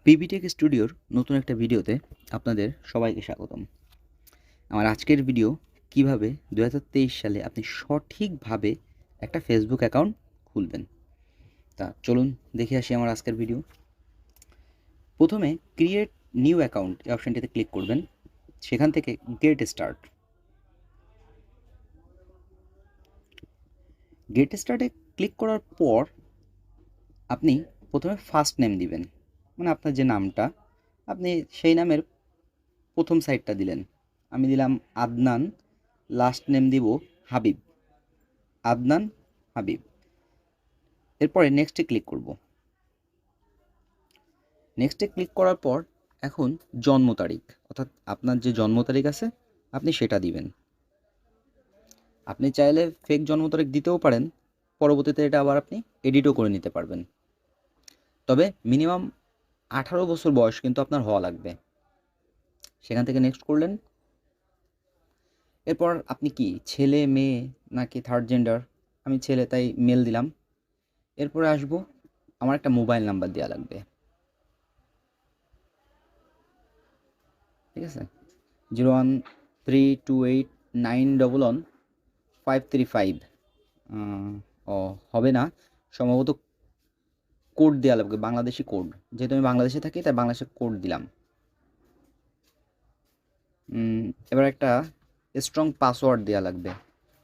পিবিটেক স্টুডিওর নতুন একটা ভিডিওতে আপনাদের সবাইকে স্বাগতম। আমার আজকের ভিডিও কিভাবে 2023 সালে আপনি সঠিকভাবে একটা ফেসবুক অ্যাকাউন্ট খুলবেন। তা চলুন দেখে আসি আমার আজকের ভিডিও। প্রথমে ক্রিয়েট নিউ অ্যাকাউন্ট এই অপশানটিতে ক্লিক করবেন। সেখান থেকে গেট স্টার্ট। গেট স্টার্টে ক্লিক করার পর আপনি প্রথমে ফার্স্ট নেম দিবেন, মানে আপনার যে নামটা আপনি সেই নামের প্রথম সাইডটা দিলেন। আমি দিলাম আদনান, লাস্ট নেম দিব হাবিব, আদনান হাবিব। এরপরে নেক্সটে ক্লিক করব। নেক্সটে ক্লিক করার পর এখন জন্ম তারিখ, অর্থাৎ আপনার যে জন্ম তারিখ আছে আপনি সেটা দিবেন। আপনি চাইলে ফেক জন্ম তারিখ দিতেও পারেন, পরবর্তীতে এটা আবার আপনি এডিটও করে নিতে পারবেন। তবে মিনিমাম 18 বছর বয়স কিন্তু আপনার হওয়া লাগবে। সেখান থেকে নেক্সট করলেন। এরপর আপনি কি ছেলে মেয়ে নাকি থার্ড জেন্ডার, আমি ছেলে তাই মেল দিলাম। এরপরে আসবো, আমার একটা মোবাইল নাম্বার দেওয়া লাগবে, ঠিক আছে? 01328911535। ও হবে না, সম্ভবত কোড দেওয়া লাগবে, বাংলাদেশি কোড। যেহেতু আমি বাংলাদেশে থাকি তাই বাংলাদেশের কোড দিলাম। এবার একটা স্ট্রং পাসওয়ার্ড দেওয়া লাগবে।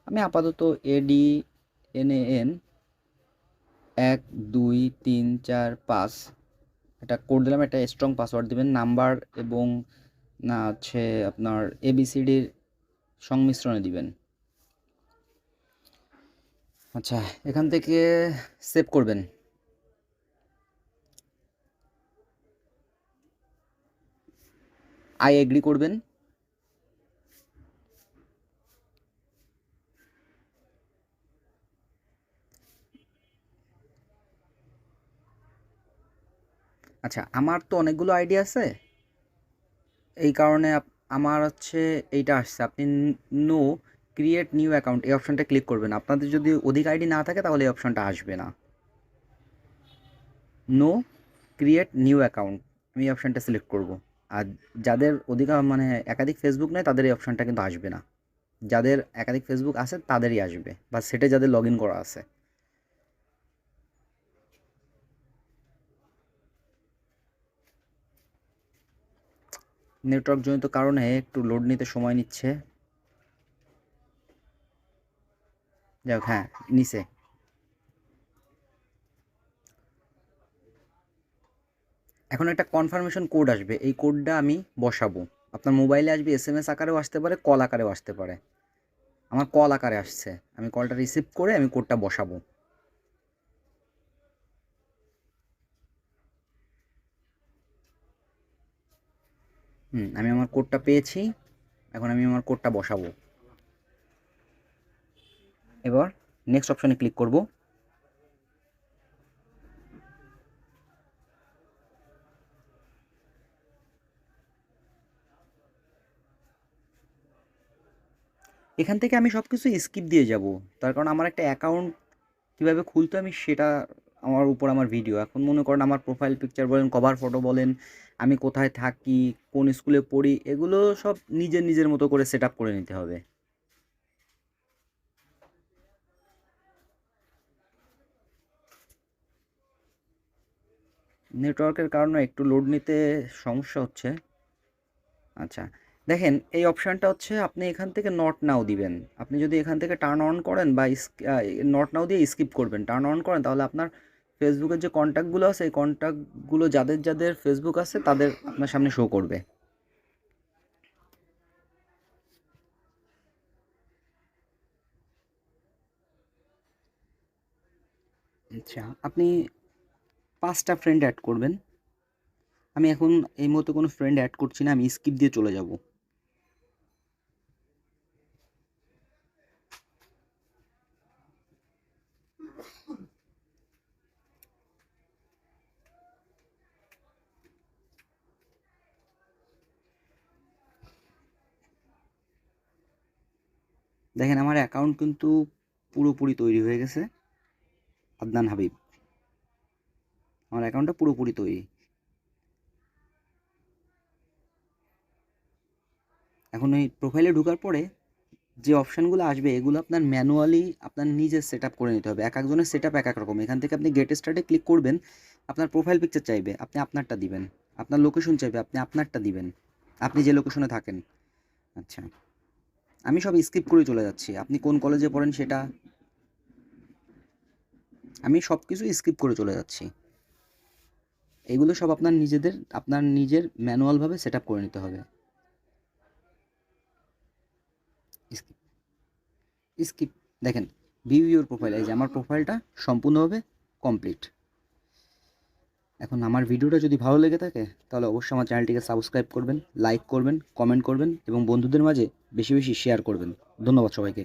আমি আপাতত ADNAN 12345 একটা কোড দিলাম। একটা স্ট্রং পাসওয়ার্ড দিবেন। নাম্বার এবং না হচ্ছে আপনার ABCDর সংমিশ্রণে দিবেন। আচ্ছা, এখান থেকে সেভ করবেন। আই এগ্রি করবেন। আচ্ছা, আমার তো অনেকগুলো আইডি আছে, এই কারণে আমার হচ্ছে এইটা আসছে। আপনি নো ক্রিয়েট নিউ অ্যাকাউন্ট এই অপশানটা ক্লিক করবেন। আপনাদের যদি অধিক আইডি না থাকে তাহলে এই অপশানটা আসবে না। নো ক্রিয়েট নিউ অ্যাকাউন্ট, আমি এই অপশানটা সিলেক্ট করব। আর যাদের মানে একাধিক ফেসবুক নেই তাদের এই অপশানটা কিন্তু আসবে না। যাদের একাধিক ফেসবুক আছে তাদেরই আসবে, বা সেটে যাদের লগ ইন করা আছে। নেটওয়ার্ক জনিত কারণে একটু লোড নিতে সময় নিচ্ছে। যাই হোক, হ্যাঁ নিচে এখন একটা কনফার্মেশন কোড আসবে, এই কোডটা আমি বসাবো। আপনার মোবাইলে আসবে, SMS আকারেও আসতে পারে, কল আকারেও আসতে পারে। আমার কল আকারে আসছে, আমি কলটা রিসিভ করে আমি কোডটা বসাবো। আমি আমার কোডটা পেয়েছি, এখন আমি আমার কোডটা বসাবো। এবার নেক্সট অপশনে ক্লিক করব। এখান থেকে আমি সব কিছু স্কিপ দিয়ে যাব, তার কারণ আমার একটা অ্যাকাউন্ট কীভাবে খুলতে আমি সেটা আমার উপর আমার ভিডিও। এখন মনে করেন আমার প্রোফাইল পিকচার বলেন, কভার ফটো বলেন, আমি কোথায় থাকি, কোন স্কুলে পড়ি, এগুলো সব নিজের নিজের মতো করে সেট আপ করে নিতে হবে। নেটওয়ার্কের কারণে একটু লোড নিতে সমস্যা হচ্ছে। আচ্ছা, দেখেন এই অপশানটা হচ্ছে আপনি এখান থেকে নট নাও দিবেন। আপনি যদি এখান থেকে টার্ন অন করেন বা নট নাও দিয়ে স্কিপ করবেন, টার্ন অন করেন, তাহলে আপনার ফেসবুকের যে কন্ট্যাক্টগুলো আছে এই কন্ট্যাক্টগুলো যাদের যাদের ফেসবুক আছে তাদের আপনার সামনে শো করবে। আচ্ছা, আপনি 5টা ফ্রেন্ড অ্যাড করবেন। আমি এখন এই মুহূর্তে কোনো ফ্রেন্ড অ্যাড করছি না, আমি স্কিপ দিয়ে চলে যাব। দেখেন আমার অ্যাকাউন্ট কিন্তু পুরোপুরি তৈরি হয়ে গেছে। আদনান হাবিব, আমার অ্যাকাউন্টটা পুরোপুরি তৈরি। এখন ওই প্রোফাইলে ঢোকার পরে যে অপশানগুলো আসবে এগুলো আপনার ম্যানুয়ালি আপনার নিজের সেট আপ করে নিতে হবে। এক একজনের সেট আপ এক এক রকম। এখান থেকে আপনি গেট স্টার্টে ক্লিক করবেন, আপনার প্রোফাইল পিকচার চাইবে, আপনি আপনারটা দিবেন। আপনার লোকেশন চাইবে, আপনি আপনারটা দিবেন, আপনি যে লোকেশনে থাকেন। আচ্ছা, আমি সব স্কিপ করে চলে যাচ্ছি। আপনি কোন কলেজে পড়েন সেটা আমি সব কিছু স্কিপ করে চলে যাচ্ছি। এগুলো সব আপনার নিজের ম্যানুয়ালভাবে সেট আপ করে নিতে হবে। স্কিপ স্কিপ দেখেন, ভিউ ইউর প্রোফাইল, এই যে আমার প্রোফাইলটা সম্পূর্ণভাবে কমপ্লিট। এখন আমার ভিডিওটা যদি ভালো লেগে থাকে তাহলে অবশ্যই আমার চ্যানেলটিকে সাবস্ক্রাইব করবেন, লাইক করবেন, কমেন্ট করবেন এবং বন্ধুদের মাঝে বেশি বেশি শেয়ার করবেন। ধন্যবাদ সবাইকে।